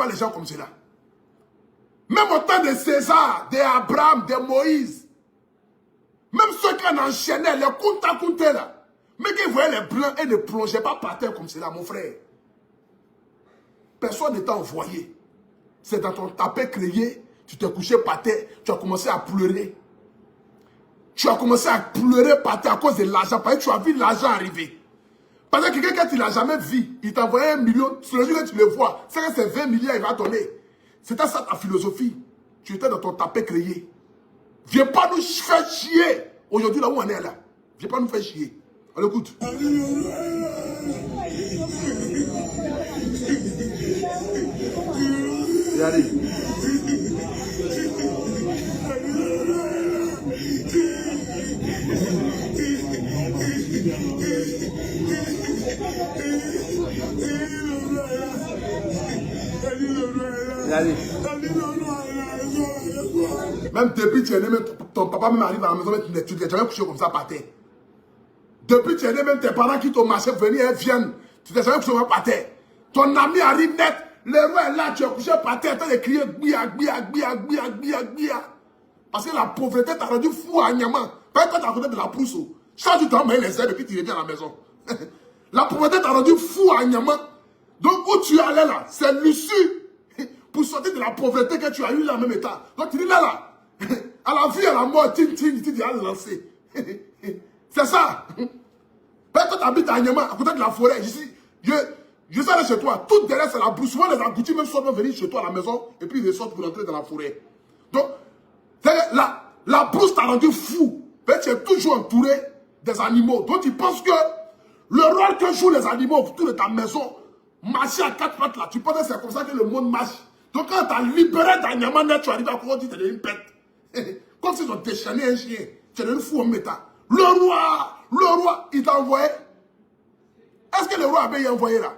Pas les gens comme cela. Même au temps de César, d'Abraham, de Moïse, même ceux qui en enchaînaient, les Kunta là, mais qui voyaient les blancs et ne plongeaient pas par terre comme cela, mon frère. Personne ne t'a envoyé. C'est dans ton tapé créé, tu t'es couché par terre, tu as commencé à pleurer. Tu as commencé à pleurer par terre à cause de l'argent, parce que tu as vu l'argent arriver. Parce que quelqu'un qui ne l'a jamais vu, il t'a envoyé 1 million, sur le jour que tu le vois, c'est que c'est 20 milliards il va donner. C'était ça ta philosophie. Tu étais dans ton tapé créé. Viens pas nous faire chier. Aujourd'hui, là où on est là. Viens pas nous faire chier. On écoute. Regardez. Regardez. Même depuis tu es né, même ton papa même arrive à la maison, tu n'es jamais couché comme ça par terre. Depuis tu es né, même tes parents qui t'ont marché venir, viennent, tu n'es jamais couché comme ça par terre. Ton ami arrive net, le roi est là, tu es couché par terre, tu as crié gbia, gbia, gbia, gbia, gbia, gbia. Parce que la pauvreté t'a rendu fou à Niaman. Pas quand tu as côté de la brousse. Chaque jour tu as envoyé les aides et puis tu reviens à la maison. La pauvreté t'a rendu fou à Niaman. Donc où tu es allé là, c'est l'issue pour sortir de la pauvreté que tu as eu là en même état. Donc tu dis là, à la vie, à la mort, tu as lancé. C'est ça. Peut-être que tu habites à Niaman, à côté de la forêt. Je suis allé chez toi. Tout derrière, c'est la brousse. Souvent, les abrutis même sortent venir chez toi à la maison et puis ils sortent pour entrer dans la forêt. Donc, la brousse t'a rendu fou. Tu es toujours entouré des animaux. Donc, tu penses que le rôle que jouent les animaux autour de ta maison, marcher à 4 pattes là, tu penses que c'est comme ça que le monde marche. Donc, quand tu as libéré ta Niaman, tu arrives à courir, tu es devenu une bête. Comme s'ils ont déchaîné un chien. Tu es devenu fou en méta. Le roi, il t'a envoyé. Est-ce que le roi avait envoyé là?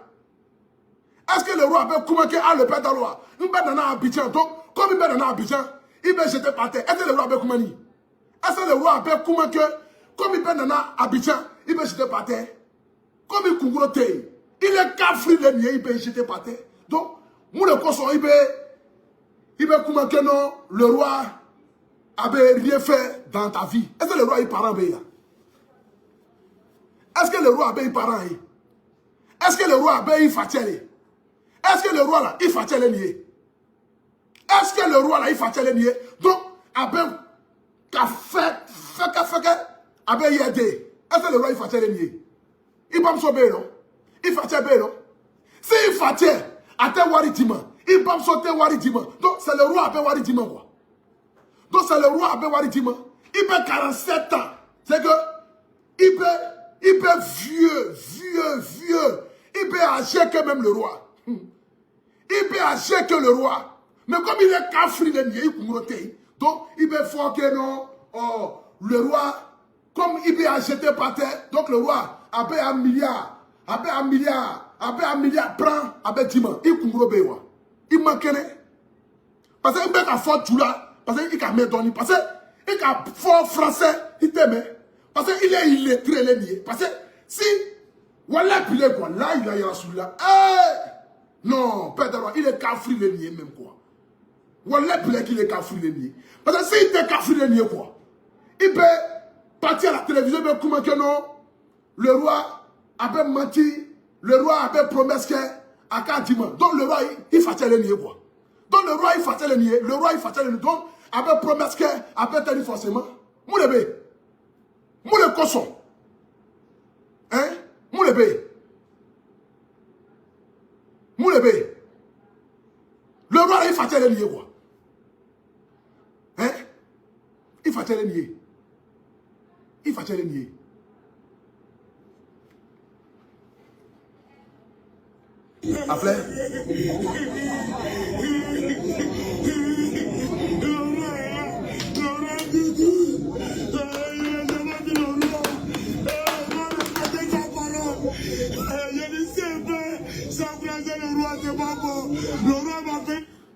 Est-ce que le roi avait commencé à le père de loi? Il va dans Abidjan. Donc, comme il va dans Abidjan, il va jeter par terre. Est-ce que le roi avait commencé? Est-ce que le roi avait commencé? Comme il va dans Abidjan, il va jeter par terre. Comme il couvre terre. Il est cafri le nier, il va jeter par terre. Donc, moi le conseil, il va commencer non, le roi avait rien fait dans ta vie. Est-ce que le roi est parent là? Est-ce que le roi avait parent? Est-ce que le roi avait fatigué? Est-ce que le roi là, il fatigué le nier? Est-ce que le roi là, il fatigué le nier? Donc, avec avec yédé. Est-ce que le roi, il fatigué le nier? Il va me sauver, non? Il fatigué, non? Si il fatigué, à te wari diman, il va me sauter wari diman. Donc, c'est le roi avec wari diman, quoi. Donc, c'est le roi avec wari diman. Il peut 47 ans. C'est que, il peut vieux. Il peut âgé que même le roi. Il peut âgé que le roi. Mais comme il est cafri, donc il peut faire que non, le roi, comme il peut acheter par terre, donc le roi, avec 1 milliard, prend, avec 10 ans, il couvre bien. Il manque rien. Parce qu'il a fort tout là, parce qu'il a mis donné, parce qu'il a fort français, il t'aime. Parce qu'il est illettré, les parce que si, voilà, puis quoi, là, il a eu celui-là. Non, père de roi, il est cafri le nier même quoi. Voilà, puis qu'il est cafri le nier. Parce que s'il était cafri le nier quoi, il peut partir à la télévision, mais comment que non, le roi avait menti, le roi avait promis qu'à 4 mois. Donc le roi, il fâchait le nier quoi. Donc le roi, il fâchait le nier, donc avait promis qu'à tenir forcément. Moulébé. Moulé cochon. Hein? Moulébé. Moulébé. Le roi, il fâchait le nier quoi. Hein? Il fâchait le nier. Il fâchait le nier. Après.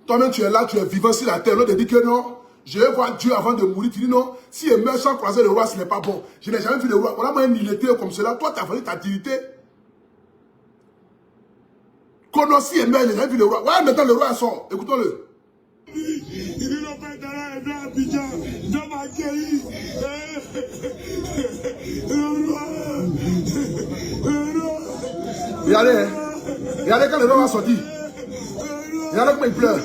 Toi-même, tu es là, tu es vivant sur la terre. L'autre te dit que non, je vais voir Dieu avant de mourir. Tu dis non, si il meurt sans croiser le roi, ce n'est pas bon. Je n'ai jamais vu le roi. Voilà, moi, un illettré comme cela. Toi, tu as fallu ta dignité. Konossi et Mel, j'ai vu le roi. Ouais, maintenant le roi sort. Écoutons-le. Il n'a pas d'aller à Abidjan. Dans ma pays. Regardez, hein. Regardez quand le roi va sortir. Regardez comment il pleure.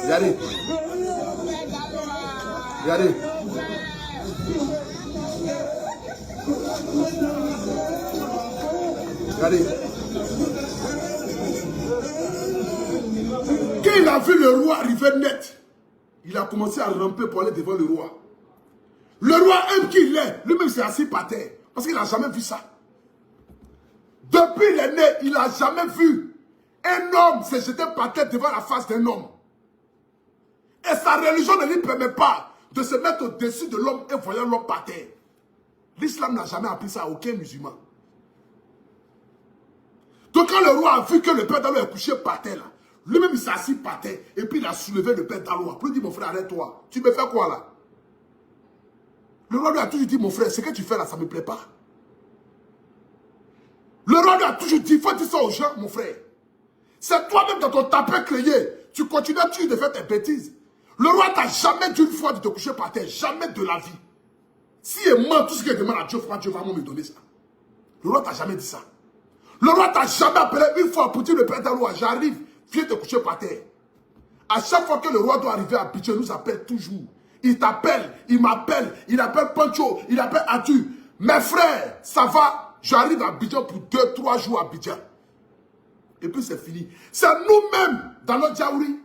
Regardez. Regardez. Regardez. Quand il a vu le roi arriver net, il a commencé à ramper pour aller devant le roi. Le roi aime qui il est. Lui-même s'est assis par terre. Parce qu'il n'a jamais vu ça. Depuis il est né, il n'a jamais vu un homme se jeter par terre devant la face d'un homme. Et sa religion ne lui permet pas de se mettre au-dessus de l'homme et voyant l'homme par terre. L'islam n'a jamais appris ça à aucun musulman. Donc quand le roi a vu que le père d'Allo est couché par terre, là, lui-même il s'est assis par terre et puis il a soulevé le père d'Allo. Après il dit, mon frère, arrête-toi. Tu me fais quoi là? Le roi lui a toujours dit, mon frère, ce que tu fais là, ça ne me plaît pas. Le roi lui a toujours dit, il faut dire ça aux gens, mon frère. C'est toi-même dans ton tapin clayé. Tu continues de faire tes bêtises. Le roi t'a jamais dit une fois de te coucher par terre. Jamais de la vie. Si il ment tout ce qu'il demande à Dieu, Dieu va me donner ça. Le roi t'a jamais dit ça. Le roi t'a jamais appelé une fois pour dire le père d'Allo, j'arrive, viens te coucher par terre. À chaque fois que le roi doit arriver à Abidjan, il nous appelle toujours. Il t'appelle, il m'appelle, il appelle Pancho, il appelle Atu. Mes frères, ça va, j'arrive à Abidjan pour 2-3 jours à Abidjan. Et puis c'est fini. C'est nous-mêmes, dans notre Djaouri,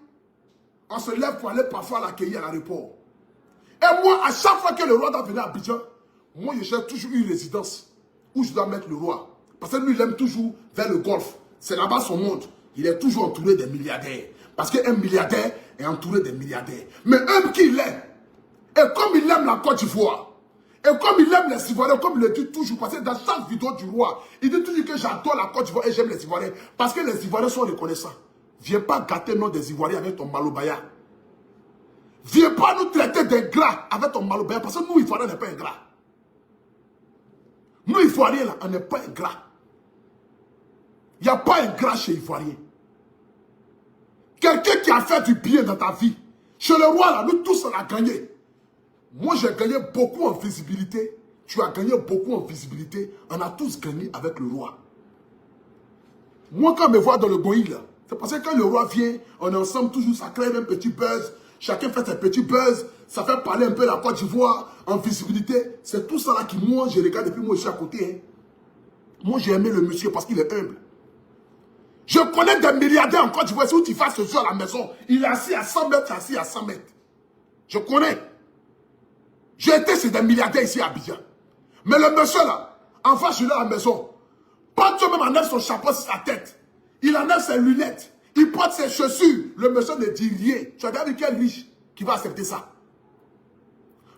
on se lève pour aller parfois l'accueillir à l'aéroport. Et moi, à chaque fois que le roi doit venir à Abidjan, moi je cherche toujours une résidence où je dois mettre le roi. Parce que lui, il aime toujours vers le golfe. C'est là-bas son monde. Il est toujours entouré des milliardaires. Parce qu'un milliardaire est entouré des milliardaires. Mais homme qu'il est, et comme il aime la Côte d'Ivoire, et comme il aime les Ivoiriens, comme il le dit toujours, parce que dans chaque vidéo du roi, il dit toujours que j'adore la Côte d'Ivoire et j'aime les Ivoiriens. Parce que les Ivoiriens sont reconnaissants. Viens pas gâter le nom des Ivoiriens avec ton malobaya. Viens pas nous traiter d'ingrats avec ton malobaya, parce que nous, Ivoiriens, on n'est pas ingrats. Nous, Ivoiriens, là, on n'est pas ingrats. Il n'y a pas ingrat chez Ivoirien. Quelqu'un qui a fait du bien dans ta vie. Chez le roi, là, nous tous, on a gagné. Moi, j'ai gagné beaucoup en visibilité. Tu as gagné beaucoup en visibilité. On a tous gagné avec le roi. Moi, quand je me vois dans le Goï, là, c'est parce que quand le roi vient, on est ensemble toujours, ça crée un petit buzz. Chacun fait ses petits buzz. Ça fait parler un peu la Côte d'Ivoire en visibilité. C'est tout ça là qui, moi, je regarde depuis moi, je suis à côté. Hein. Moi, j'ai aimé le monsieur parce qu'il est humble. Je connais des milliardaires en Côte d'Ivoire. Si tu fasses ce jeu à la maison, il est assis à 100 mètres, assis à 100 mètres. Je connais. J'ai été chez des milliardaires ici à Abidjan. Mais le monsieur là, en face, je l'ai à la maison. Pas Dieu même enlève son chapeau sur sa tête. Il enlève ses lunettes. Il porte ses chaussures. Le monsieur ne dit rien. Tu as regardé quel riche qui va accepter ça.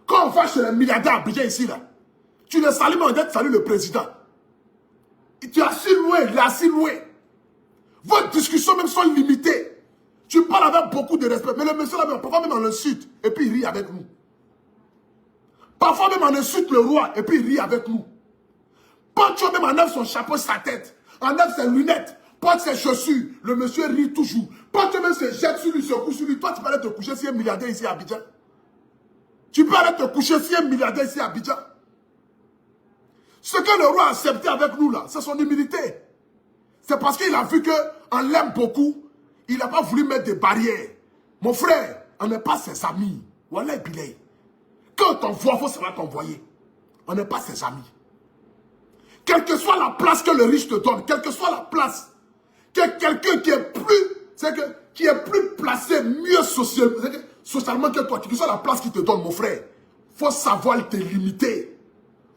Quand on va chez les milliardaires à Abidjan ici là, tu ne salues pas, tu salues le président. Tu es assis loin, il est assis loin. Vos discussions même sont limitées. Tu parles avec beaucoup de respect. Mais le monsieur là, parfois même on l'insulte. Et puis il rit avec nous. Parfois même on insulte le roi. Et puis il rit avec nous. Pancho même enlève son chapeau sur sa tête. Enlève ses lunettes. Porte ses chaussures. Le monsieur rit toujours. Pancho même se jette sur lui, se couche sur lui. Toi tu peux aller te coucher si un milliardaire ici à Abidjan. Tu peux aller te coucher si un milliardaire ici à Abidjan. Ce que le roi a accepté avec nous là, c'est son humilité. C'est parce qu'il a vu qu'on l'aime beaucoup, il n'a pas voulu mettre des barrières. Mon frère, on n'est pas ses amis. Wallah bilay. Quand on t'envoie, il faut savoir t'envoyer. On n'est pas ses amis. Quelle que soit la place que le riche te donne, quelle que soit la place, que quelqu'un qui est plus placé, mieux socialement que toi, quelle que soit la place qu'il te donne, mon frère, il faut savoir te limiter.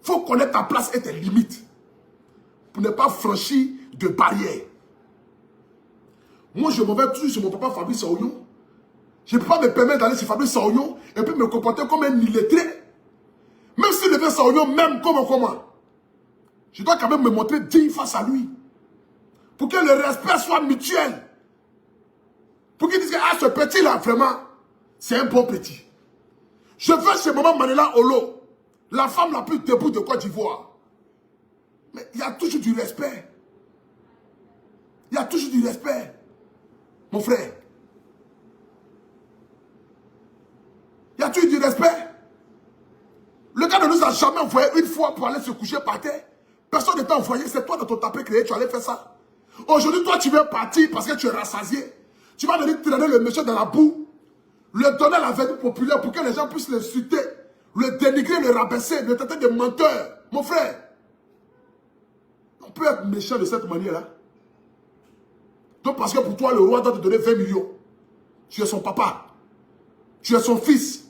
Il faut connaître ta place et tes limites. Pour ne pas franchir de barrières. Moi, je m'en vais toujours chez mon papa Fabrice Saoyon. Je ne peux pas me permettre d'aller chez Fabrice Saoyon et puis me comporter comme un illettré. Même s'il devait Saoyon, même comment. Je dois quand même me montrer digne face à lui. Pour que le respect soit mutuel. Pour qu'il dise que ce petit-là, vraiment, c'est un bon petit. Je vais chez maman Manela Olo. La femme la plus debout de Côte d'Ivoire. Mais il y a toujours du respect. Il y a toujours du respect. Mon frère. Il y a toujours du respect. Le gars ne nous a jamais envoyé une fois pour aller se coucher par terre. Personne ne t'a envoyé. C'est toi dans ton tapé créé. Tu allais faire ça. Aujourd'hui, toi, tu veux partir parce que tu es rassasié. Tu vas venir traîner le monsieur dans la boue. Le donner à la vertu populaire pour que les gens puissent l'insulter. Le dénigrer, le rabaisser, le traiter de menteur. Mon frère. On peut être méchant de cette manière-là. Donc parce que pour toi, le roi doit te donner 20 millions. Tu es son papa. Tu es son fils.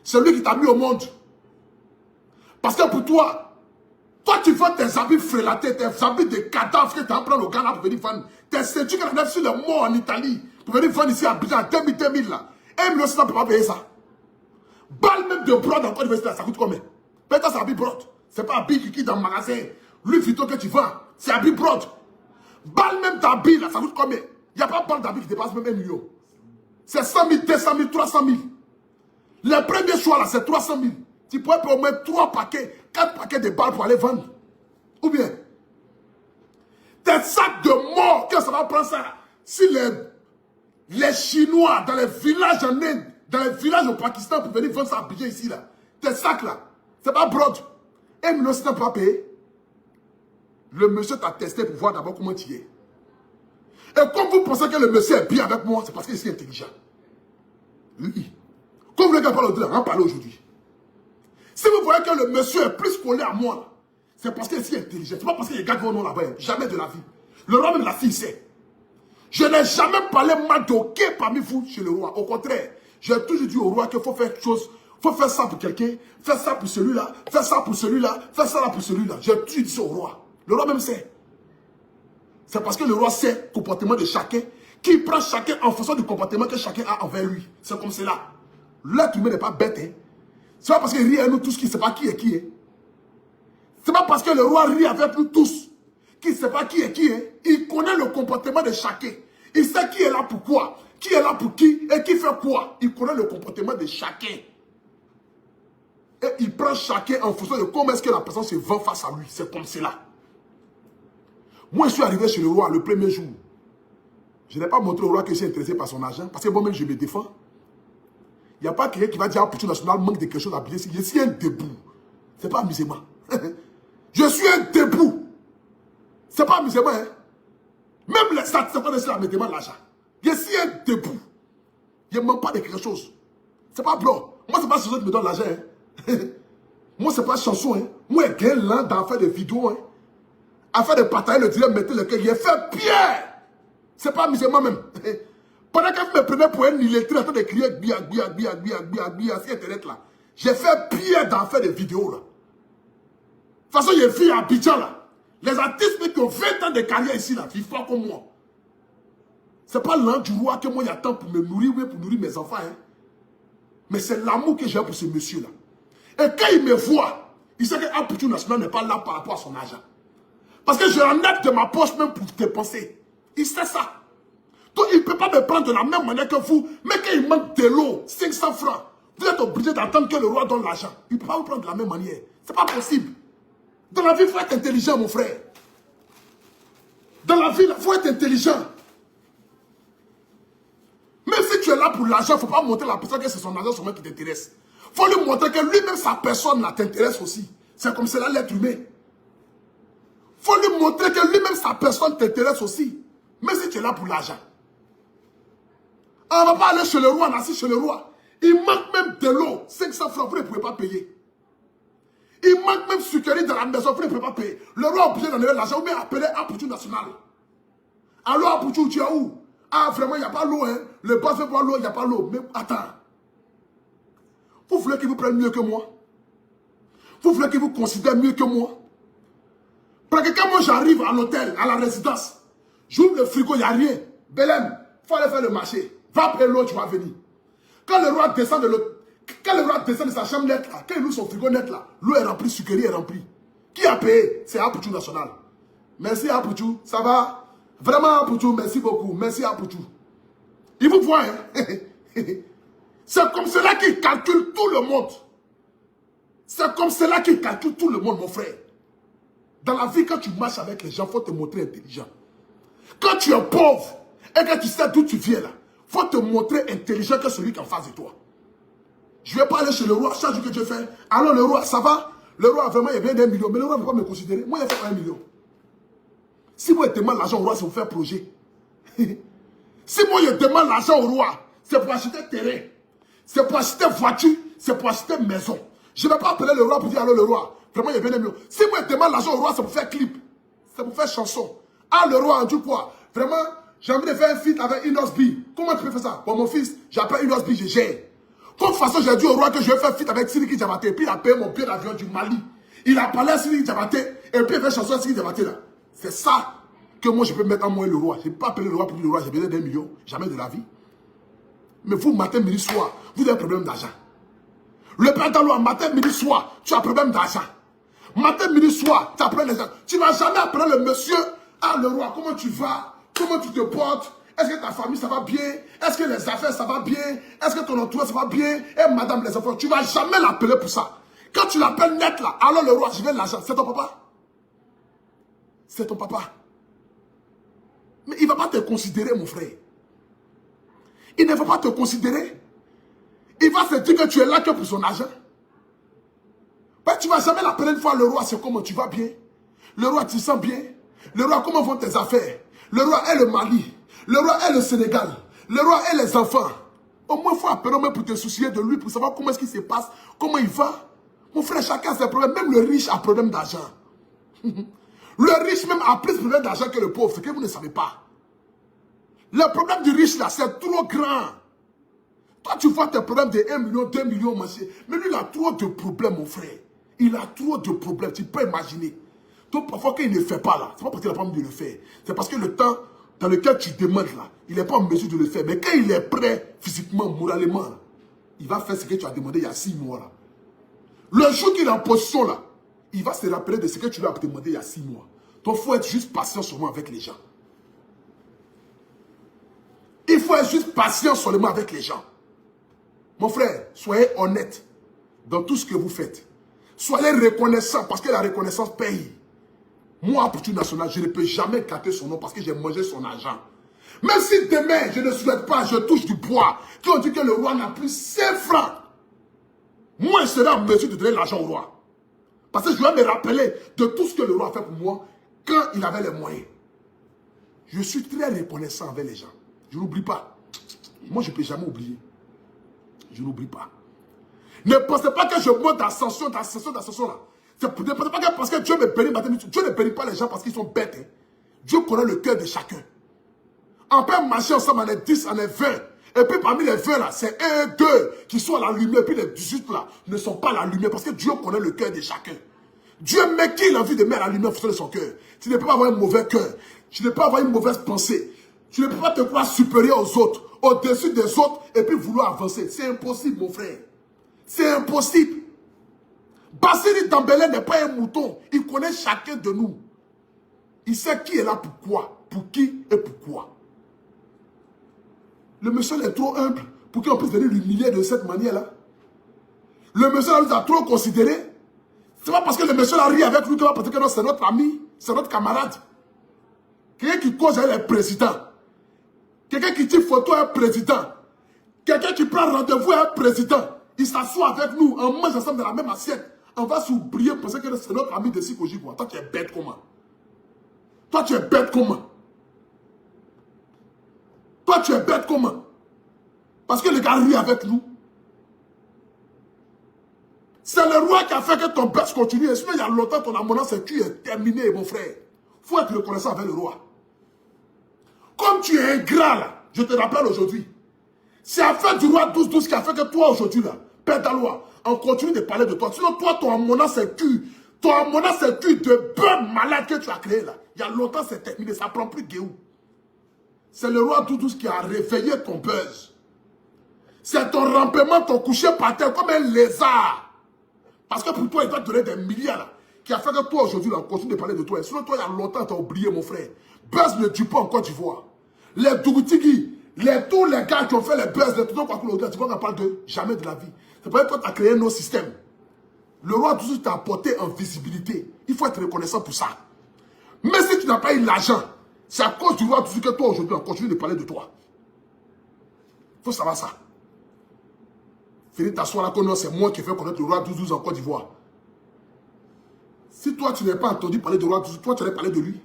C'est lui qui t'a mis au monde. Parce que pour toi, tu vends tes habits frélatés, tes habits de cadavres que tu as pris au Ghana pour venir vendre. Tes ceintures que tu as sur les morts en Italie pour venir vendre ici à Abidjan, 2000 là. 1 million, ça ne peut pas payer ça. Balle même de brode en Côte d'Ivoire, ça coûte combien? Peut-être c'est habit brode. C'est pas habit qui dans le magasin. Lui, plutôt que tu vends, c'est habit brode. Balle même d'habit là, ça coûte combien? Il n'y a pas de balle d'habit qui dépasse même 1 million. C'est 100 000, 200 000, 300 000. Les premiers choix là, c'est 300 000. Tu pourrais au moins 3 paquets, 4 paquets de balles pour aller vendre. Ou bien, tes sacs de mort, que ça va prendre ça? Si les Chinois dans les villages en Inde, dans les villages au Pakistan pour venir vendre ça à Abidjan ici là, tes sacs là, c'est pas brode. 1 million, si tu n'as pas payé, le monsieur t'a testé pour voir d'abord comment tu es. Et comme vous pensez que le monsieur est bien avec moi, c'est parce qu'il est intelligent. Lui. Comme le gars parle aujourd'hui, on va parler aujourd'hui. Si vous voyez que le monsieur est plus collé à moi, c'est parce qu'il est si intelligent. C'est pas parce qu'il garde vos noms là-bas. Jamais de la vie. Le roi même de la fille sait. Je n'ai jamais parlé mal d'aucun parmi vous chez le roi. Au contraire, j'ai toujours dit au roi qu'il faut faire quelque chose. Il faut faire ça pour quelqu'un, faire ça pour celui-là, faire ça pour celui-là, faire ça là pour celui-là. J'ai toujours dit ça au roi. Le roi même sait. C'est parce que le roi sait le comportement de chacun, qu'il prend chacun en fonction du comportement que chacun a envers lui. C'est comme cela. L'être humain n'est pas bête. Hein? C'est pas parce qu'il rit à nous tous qu'il ne sait pas qui est qui est. C'est pas parce que le roi rit avec nous tous qu'il ne sait pas qui est qui est. Il connaît le comportement de chacun. Il sait qui est là pour quoi, qui est là pour qui et qui fait quoi. Il connaît le comportement de chacun. Et il prend chacun en fonction de comment est-ce que la personne se vend face à lui. C'est comme cela. Moi, je suis arrivé chez le roi le premier jour. Je n'ai pas montré au roi que je suis intéressé par son argent. Parce que moi-même, je me défends. Il n'y a pas quelqu'un qui va dire ah, Poutou National manque de quelque chose à payer. Je suis un debout. Ce n'est pas amusement. Je suis un debout. Ce n'est pas amusement. Hein? Même les statistiques me demandent l'argent. Je suis un debout. Je ne manque pas de quelque chose. Ce n'est pas blanc. Moi, ce n'est pas chanson qui me donne l'argent. Hein? Moi, ce n'est pas chanson. Hein? Moi, je gagne l'an d'en faire des vidéos. Hein? Afin de partager le direct, mettez le cœur. J'ai fait pierre. Ce n'est pas amusement même. Pendant que vous me prenez pour un illettré en train de crier bia sur Internet là, j'ai fait pire d'en faire des vidéos là. De toute façon, j'ai vu à Abidjan là. Les artistes qui ont 20 ans de carrière ici là, vivent pas comme moi. C'est pas l'an du roi que moi j'attends pour me nourrir, oui, pour nourrir mes enfants. Hein. Mais c'est l'amour que j'ai pour ce monsieur là. Et quand il me voit, il sait que Poutou National n'est pas là par rapport à son argent. Parce que je en ai de ma poche même pour dépenser. Il sait ça. Donc, il ne peut pas me prendre de la même manière que vous. Mais quand il manque de l'eau, 500 francs, vous êtes obligé d'attendre que le roi donne l'argent. Il ne peut pas vous prendre de la même manière. Ce n'est pas possible. Dans la vie, il faut être intelligent, mon frère. Dans la vie, il faut être intelligent. Même si tu es là pour l'argent, il ne faut pas montrer à la personne que c'est son argent seulement qui t'intéresse. Il faut lui montrer que lui-même, sa personne, t'intéresse aussi. C'est comme cela l'être humain. Il faut lui montrer que lui-même, sa personne t'intéresse aussi. Même si tu es là pour l'argent. On ne va pas aller chez le roi, on assis chez le roi. Il manque même de l'eau. 500 francs, vous ne pouvez pas payer. Il manque même sucrerie dans la maison, vous ne pouvez pas payer. Le roi est obligé d'enlever l'argent, ou bien appeler Poutou National. Alors Poutou, tu es où? Ah, vraiment, il n'y a pas l'eau, hein. Le boss veut boire l'eau, il n'y a pas l'eau. Mais attends. Vous voulez qu'il vous prenne mieux que moi? Vous voulez qu'il vous considère mieux que moi? Parce que quand moi j'arrive à l'hôtel, à la résidence, j'ouvre le frigo, il n'y a rien. Belém, il faut aller faire le marché. Va prendre l'eau, tu vas venir. Quand le roi descend de sa chambre net là, quand il ouvre son frigo net là, l'eau est remplie, sucrerie est remplie. Qui a payé? C'est Poutou National. Merci Poutou, ça va? Vraiment Poutou, merci beaucoup. Merci Poutou. Il vous voit, hein? C'est comme cela qu'il calcule tout le monde. C'est comme cela qu'il calcule tout le monde, mon frère. Dans la vie, quand tu marches avec les gens, il faut te montrer intelligent. Quand tu es pauvre et que tu sais d'où tu viens là, il faut te montrer intelligent que celui qui est en face de toi. Je ne vais pas aller chez le roi, chaque jour que je fais. Alors le roi, ça va? Le roi, vraiment, il vient d'1 million. Mais le roi ne peut pas me considérer. Moi, il a fait 1 million. Si moi, je demande l'argent au roi, c'est pour faire projet. Si moi, je demande l'argent au roi, c'est pour acheter terrain. C'est pour acheter voiture. C'est pour acheter maison. Je ne vais pas appeler le roi pour dire, alors le roi, vraiment, il vient d'1 million. Si moi, je demande l'argent au roi, c'est pour faire clip. C'est pour faire chanson. Ah, le roi a dit quoi? Vraiment, j'ai envie de faire un feat avec Inosby. Comment tu peux faire ça? Bon, mon fils, j'appelle Inosby, je gère. Comme façon, j'ai dit au roi que je vais faire feat avec Sidiki Diabaté. Puis il a payé mon billet d'avion du Mali. Il a parlé à Sidiki Diabaté. Et puis il fait chanson à Sidiki Diabaté là. C'est ça que moi je peux mettre en moi le roi. Je ne peux pas appeler le roi pour dire le roi, j'ai besoin d'1 million. Jamais de la vie. Mais vous, matin, midi, soir, vous avez un problème d'argent. Le père dans loi, matin, midi, soir, tu as un problème d'argent. Matin, midi, soir, tu as un problème d'argent. Tu ne vas jamais appeler le monsieur. Ah, le roi, comment tu vas? Comment tu te portes? Est-ce que ta famille, ça va bien? Est-ce que les affaires, ça va bien? Est-ce que ton entourage, ça va bien? Et madame, les enfants, tu ne vas jamais l'appeler pour ça. Quand tu l'appelles net là, alors le roi, je veux l'argent. C'est ton papa? C'est ton papa. Mais il ne va pas te considérer, mon frère. Il ne va pas te considérer. Il va se dire que tu es là que pour son argent. Ben, tu ne vas jamais l'appeler une fois le roi, c'est comment tu vas bien? Le roi, tu sens bien? Le roi, comment vont tes affaires? Le roi est le Mali. Le roi est le Sénégal. Le roi est les enfants. Au moins, il faut appeler pour te soucier de lui, pour savoir comment est-ce qu'il se passe, comment il va. Mon frère, chacun a ses problèmes. Même le riche a problème d'argent. Le riche même a plus de problème d'argent que le pauvre. C'est que vous ne savez pas. Le problème du riche, là, c'est trop grand. Toi, tu vois tes problèmes de 1 million, 2 millions, monsieur. Mais lui, il a trop de problèmes, mon frère. Il a trop de problèmes. Tu peux imaginer. Donc, parfois, quand il ne fait pas, là, c'est pas parce qu'il n'a pas envie de le faire. C'est parce que le temps dans lequel tu demandes, là, il n'est pas en mesure de le faire. Mais quand il est prêt, physiquement, moralement, là, il va faire ce que tu as demandé il y a 6 mois, là. Le jour qu'il est en position, là, il va se rappeler de ce que tu lui as demandé il y a 6 mois. Donc, il faut être juste patient seulement avec les gens. Il faut être juste patient seulement avec les gens. Mon frère, soyez honnête dans tout ce que vous faites. Soyez reconnaissant parce que la reconnaissance paye. Moi, pour tout national, je ne peux jamais gâter son nom parce que j'ai mangé son argent. Même si demain, je ne souhaite pas, je touche du bois, qui ont dit que le roi n'a plus 5 francs, moi, je serai en mesure de donner l'argent au roi. Parce que je dois me rappeler de tout ce que le roi a fait pour moi quand il avait les moyens. Je suis très reconnaissant envers les gens. Je n'oublie pas. Moi, je ne peux jamais oublier. Je n'oublie pas. Ne pensez pas que je monte d'ascension là. Ne pensez pas que parce que Dieu me bénit, Dieu ne bénit pas les gens parce qu'ils sont bêtes. Hein. Dieu connaît le cœur de chacun. On peut marcher ensemble, on est 10, on est 20. Et puis parmi les 20 là, c'est 1, 2 qui sont à la lumière. Et puis les 18 là ne sont pas à la lumière parce que Dieu connaît le cœur de chacun. Dieu met qui il a envie de mettre à la lumière en fonction de son cœur. Tu ne peux pas avoir un mauvais cœur. Tu ne peux pas avoir une mauvaise pensée. Tu ne peux pas te croire supérieur aux autres, au-dessus des autres, et puis vouloir avancer. C'est impossible, mon frère. C'est impossible. Bassili Dembélé n'est pas un mouton. Il connaît chacun de nous. Il sait qui est là pour quoi, pour qui et pourquoi. Le monsieur est trop humble pour qu'on puisse venir l'humilier de cette manière-là. Le monsieur nous a trop considéré. C'est pas parce que le monsieur a ri avec lui qu'on va penser que c'est notre ami, c'est notre camarade. Quelqu'un qui cause avec le président. Quelqu'un qui tire photo à un président. Quelqu'un qui prend rendez-vous à un président. Il s'assoit avec nous, on mange ensemble dans la même assiette. On va s'oublier parce que c'est notre ami de Sikoji. Toi, tu es bête comment? Toi, tu es bête comment? Toi, tu es bête comment? Parce que les gars rient avec nous. C'est le roi qui a fait que ton buzz continue. Et sinon, il y a longtemps, ton amour c'est tu es terminé, mon frère. Il faut être reconnaissant avec le roi. Comme tu es ingrat, là, je te rappelle aujourd'hui. C'est à faire du roi 12-12 qui a fait que toi, aujourd'hui, là, Père Dalois, on continue de parler de toi. Sinon, toi, ton amour c'est cul. Ton amour c'est cul de bœuf malade que tu as créé, là. Il y a longtemps, c'est terminé. Ça ne prend plus Guéou. C'est le roi 12-12 qui a réveillé ton buzz. C'est ton rampement, ton coucher par terre comme un lézard. Parce que pour toi, il doit te donner des milliards, là, qui a fait que toi, aujourd'hui, là, on continue de parler de toi. Et sinon, toi, il y a longtemps, tu as oublié, mon frère. Buzz ne tue pas en Côte d'Ivoire. Les Dougoutigui, tous les gars qui ont fait les buzz, les Tonton Kwaku, tu vois qu'on parle de jamais de la vie. C'est pas que tu as créé nos systèmes. Le roi toujours t'a apporté en visibilité. Il faut être reconnaissant pour ça. Mais si tu n'as pas eu l'argent, c'est à cause du roi toujours que toi aujourd'hui on continue de parler de toi. Il faut savoir ça. Finis t'asseoir là que non, c'est moi qui fais connaître le roi 12 en Côte d'Ivoire. Si toi tu n'as pas entendu parler de roi 12, toi tu allais parler de lui.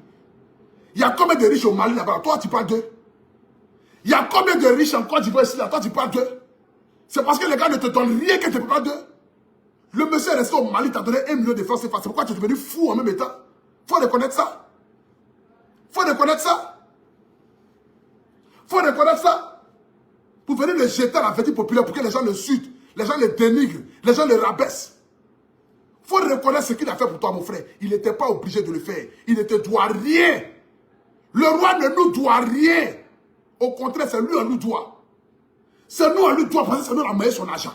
Il y a combien de riches au Mali là-bas? Toi tu parles d'eux. Il y a combien de riches en Côte d'Ivoire ici là? Toi tu parles d'eux. C'est parce que les gars ne te donnent rien que tu ne parles d'eux. Le monsieur est resté au Mali, t'a donné 1 million de francs CFA. C'est pourquoi tu es devenu fou en même temps. Faut reconnaître ça. Faut reconnaître ça. Faut reconnaître ça. Pour venir le jeter à la fête populaire pour que les gens le suivent, les gens le dénigrent, les gens le rabaissent. Faut reconnaître ce qu'il a fait pour toi, mon frère. Il n'était pas obligé de le faire. Il ne te doit rien. Le roi ne nous doit rien. Au contraire, c'est lui on nous doit. C'est nous on lui doit parce que c'est nous on a mangé son argent.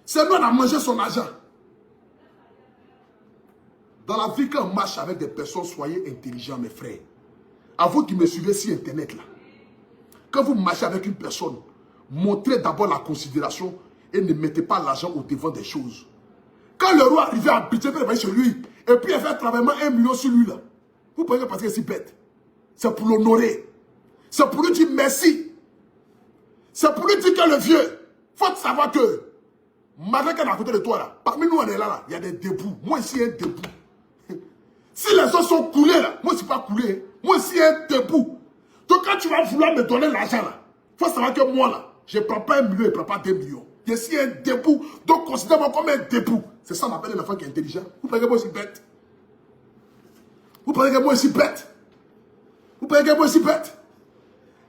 C'est nous on a mangé son argent. Dans la vie, quand on marche avec des personnes, soyez intelligents, mes frères. À vous qui me suivez sur Internet, là. Quand vous marchez avec une personne, montrez d'abord la considération et ne mettez pas l'argent au devant des choses. Quand le roi arrivait à Abidjan, il va chez lui, et puis il fait travailler 1 million sur lui, là. Vous pensez parce que c'est bête. C'est pour l'honorer. C'est pour lui dire merci. C'est pour lui dire que le vieux, faut savoir que, malgré qu'elle est à côté de toi, là, parmi nous, on est là, il y a des débouts. Moi, ici, il y a un debout. Si les autres sont coulés, là, moi, je ne suis pas coulé. Moi, ici, il y a un debout. Donc, quand tu vas vouloir me donner l'argent, là, il faut savoir que moi, là, je ne prends pas 1 million, je ne prends pas 2 millions. Je suis un debout. Donc, considère-moi comme un debout. C'est ça, on appelle un enfant qui est intelligent. Vous pensez que moi, je suis bête? Vous pensez que moi, je suis bête? Vous pensez que moi, je suis bête?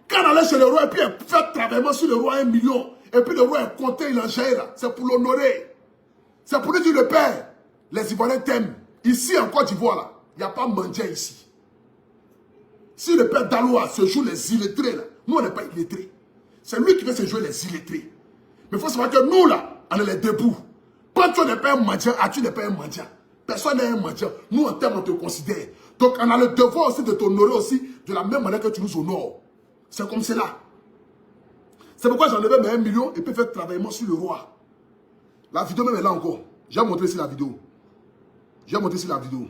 Quand on allait chez le roi, et puis il fait travailler sur le roi 1 million, et puis le roi est content, il en gère, là. C'est pour l'honorer. C'est pour lui dire le père. Les Ivoiriens t'aiment. Ici, en Côte d'Ivoire, là, il n'y a pas mendiant ici. Si le père Daloa se joue les illettrés, là, nous, on n'est pas illettrés. C'est lui qui veut se jouer les illettrés. Mais il faut savoir que nous, là, on est les debout. Quand tu n'es pas un mendiant, tu n'es pas un mendiant. Personne n'est un mendiant. Nous, en termes, on te considère. Donc, on a le devoir aussi de t'honorer aussi de la même manière que tu nous honores. C'est comme cela. C'est pourquoi j'ai enlevé mes 1 million et puis fait travailler sur le roi. La vidéo même est là encore. J'ai montré ici la vidéo. J'ai montré ici la vidéo.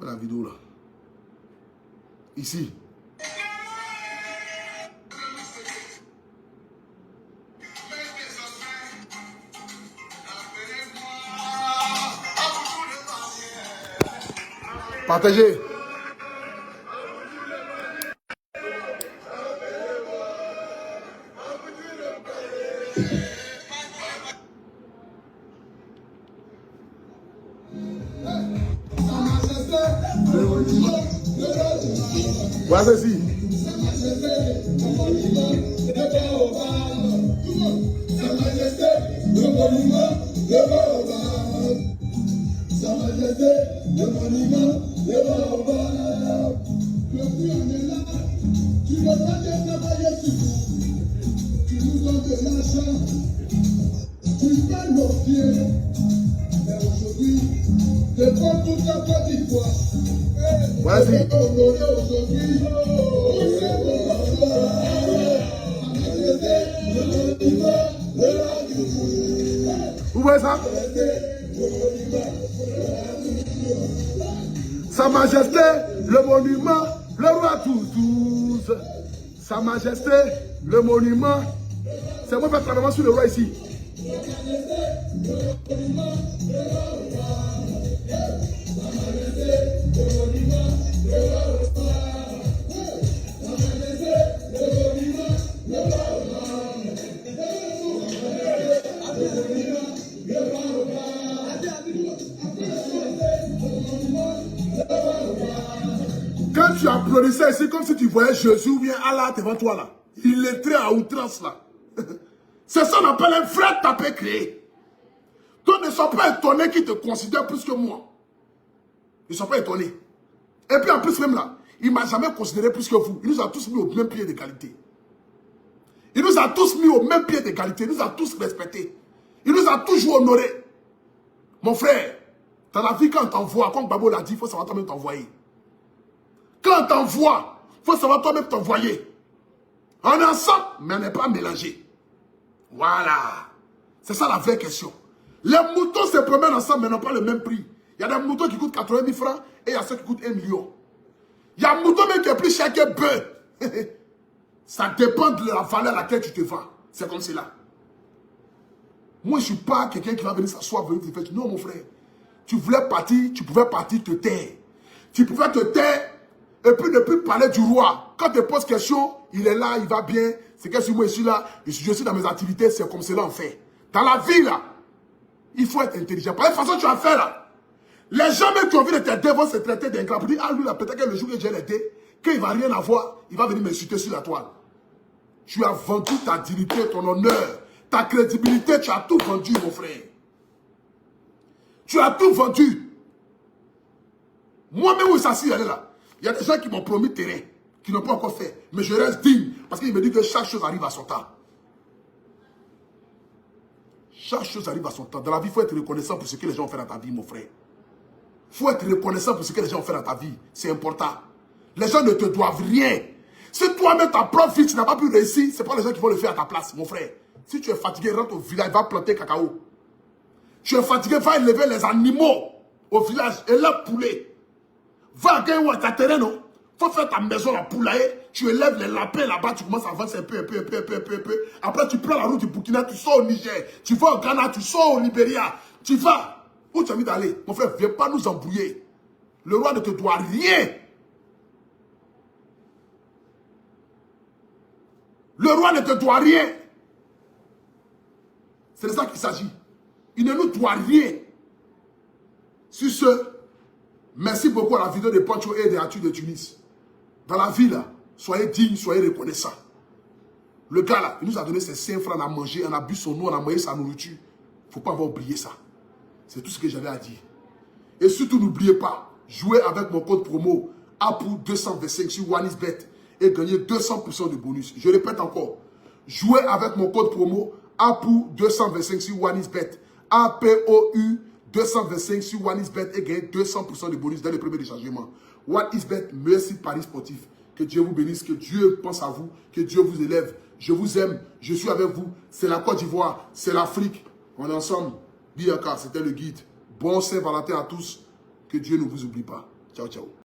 La vidéo là. Ici. Partagez. Voilà ceci. Vas-y. Vous voyez ça? Sa Majesté, le monument, le roi tous. Sa Majesté, le monument. C'est moi qui vais travailler sur le roi ici. Quand tu applaudissais ici, comme si tu voyais Jésus ou bien Allah devant toi là. Il est très à outrance là. C'est ça qu'on appelle un vrai tapé créé. Donc ne sois pas étonné qu'ils te considèrent plus que moi. Ils ne sont pas étonnés. Et puis en plus même là, il ne m'a jamais considéré plus que vous. Il nous a tous mis au même pied d'égalité. Il nous a tous mis au même pied d'égalité. Il nous a tous respectés. Il nous a toujours honorés. Mon frère, dans la vie, quand on t'envoie, comme Babo l'a dit, il faut savoir toi-même t'envoyer. Quand on t'envoie, il faut savoir toi-même t'envoyer. On est ensemble, mais on n'est pas mélangé. Voilà. C'est ça la vraie question. Les moutons se promènent ensemble, mais n'ont pas le même prix. Il y a des moutons qui coûtent 80 000 francs et il y a ceux qui coûtent 1 million. Il y a un mouton même qui est plus cher que bœuf. Ça dépend de la valeur à laquelle tu te vends. C'est comme cela. Moi, je ne suis pas quelqu'un qui va venir s'asseoir, venir te faire. Non, mon frère. Tu voulais partir, tu pouvais partir te taire. Tu pouvais te taire et puis ne plus parler du roi. Quand tu te poses question, il est là, il va bien. C'est que si moi je suis là, je suis dans mes activités, c'est comme cela en fait. Dans la vie là, il faut être intelligent. Par la façon que tu as fait là, les gens même qui ont envie de t'aider vont se traiter d'ingrat pour dire, ah lui là, peut-être que le jour que j'ai l'aidé, qu'il ne va rien avoir, il va venir m'insulter sur la toile. Tu as vendu ta dignité, ton honneur, ta crédibilité, tu as tout vendu, mon frère. Tu as tout vendu. Moi-même, où ça s'y allait là, il y a des gens qui m'ont promis terrain, qui n'ont pas encore fait. Mais je reste digne, parce qu'il me dit que chaque chose arrive à son temps. Chaque chose arrive à son temps. Dans la vie, il faut être reconnaissant pour ce que les gens ont fait dans ta vie, mon frère. Il faut être reconnaissant pour ce que les gens ont fait dans ta vie. C'est important. Les gens ne te doivent rien. Si toi-même, ta propre vie, tu n'as pas pu réussir, ce n'est pas les gens qui vont le faire à ta place, mon frère. Si tu es fatigué, rentre au village, va planter cacao. Tu es fatigué, va élever les animaux au village, élève poulet. Va à ta terrain, non? Faut faire ta maison à poulailler, tu élèves les lapins là-bas, tu commences à avancer un peu. Après, tu prends la route du Burkina, tu sors au Niger. Tu vas au Ghana, tu sors au Libéria. Tu vas. Où tu as envie d'aller? Mon frère, viens pas nous embrouiller. Le roi ne te doit rien. Le roi ne te doit rien. C'est de ça qu'il s'agit. Il ne nous doit rien. Sur ce, merci beaucoup à la vidéo de Pancho et de Arthur de Tunis. Dans la vie, là, soyez dignes, soyez reconnaissants. Le gars, là, il nous a donné ses 5 francs, on a mangé, on a bu son eau, on a mangé sa nourriture. Il ne faut pas avoir oublié ça. C'est tout ce que j'avais à dire. Et surtout, n'oubliez pas, jouez avec mon code promo APU225 sur OneXBet et gagnez 200% de bonus. Je répète encore, jouez avec mon code promo APU225 sur OneXBet. APOU225 sur OneXBet et gagnez 200% de bonus dans les premiers déchargements. OneXBet, merci Paris Sportif. Que Dieu vous bénisse, que Dieu pense à vous, que Dieu vous élève. Je vous aime, je suis avec vous. C'est la Côte d'Ivoire, c'est l'Afrique. On est ensemble. Biaka, c'était le guide. Bon Saint-Valentin à tous. Que Dieu ne vous oublie pas. Ciao, ciao.